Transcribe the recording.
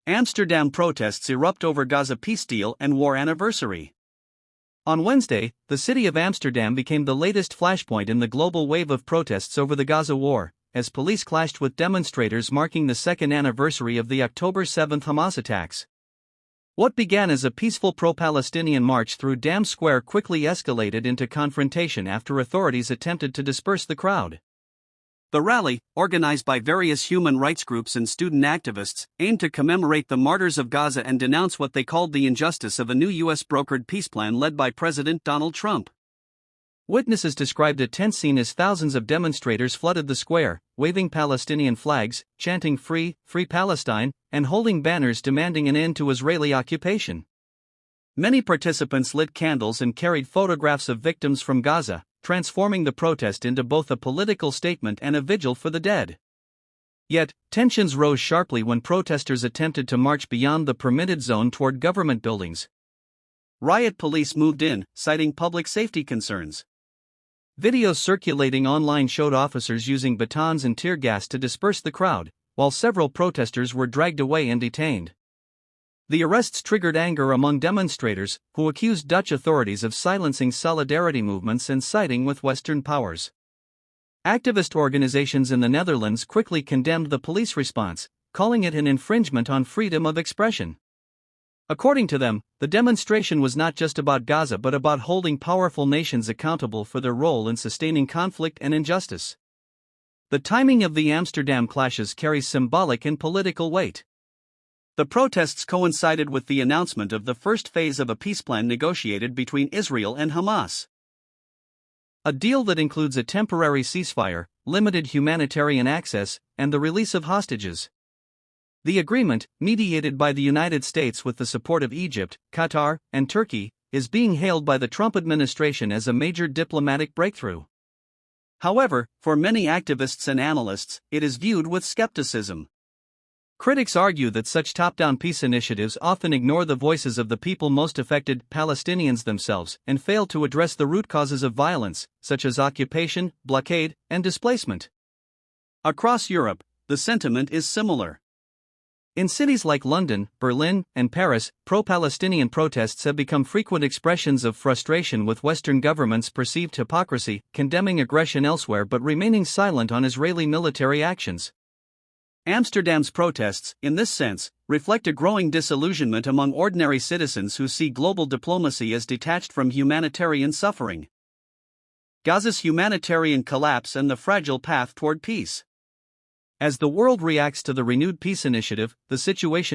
Amsterdam protests erupt over Gaza peace deal and war anniversary. On Wednesday, the city of Amsterdam became the latest flashpoint in the global wave of protests over the Gaza war, as police clashed with demonstrators marking the second anniversary of the October 7 Hamas attacks. What began as a peaceful pro-Palestinian march through Dam Square quickly escalated into confrontation after authorities attempted to disperse the crowd. The rally, organized by various human rights groups and student activists, aimed to commemorate the martyrs of Gaza and denounce what they called the injustice of a new U.S.-brokered peace plan led by President Donald Trump. Witnesses described a tense scene as thousands of demonstrators flooded the square, waving Palestinian flags, chanting "Free, Free Palestine," and holding banners demanding an end to Israeli occupation. Many participants lit candles and carried photographs of victims from Gaza, transforming the protest into both a political statement and a vigil for the dead. Yet, tensions rose sharply when protesters attempted to march beyond the permitted zone toward government buildings. Riot police moved in, citing public safety concerns. Videos circulating online showed officers using batons and tear gas to disperse the crowd, while several protesters were dragged away and detained. The arrests triggered anger among demonstrators, who accused Dutch authorities of silencing solidarity movements and siding with Western powers. Activist organizations in the Netherlands quickly condemned the police response, calling it an infringement on freedom of expression. According to them, the demonstration was not just about Gaza but about holding powerful nations accountable for their role in sustaining conflict and injustice. The timing of the Amsterdam clashes carries symbolic and political weight. The protests coincided with the announcement of the first phase of a peace plan negotiated between Israel and Hamas. A deal that includes a temporary ceasefire, limited humanitarian access, and the release of hostages. The agreement, mediated by the United States with the support of Egypt, Qatar, and Turkey, is being hailed by the Trump administration as a major diplomatic breakthrough. However, for many activists and analysts, it is viewed with skepticism. Critics argue that such top-down peace initiatives often ignore the voices of the people most affected, Palestinians themselves, and fail to address the root causes of violence, such as occupation, blockade, and displacement. Across Europe, the sentiment is similar. In cities like London, Berlin, and Paris, pro-Palestinian protests have become frequent expressions of frustration with Western governments' perceived hypocrisy, condemning aggression elsewhere but remaining silent on Israeli military actions. Amsterdam's protests, in this sense, reflect a growing disillusionment among ordinary citizens who see global diplomacy as detached from humanitarian suffering. Gaza's humanitarian collapse and the fragile path toward peace. As the world reacts to the renewed peace initiative, the situation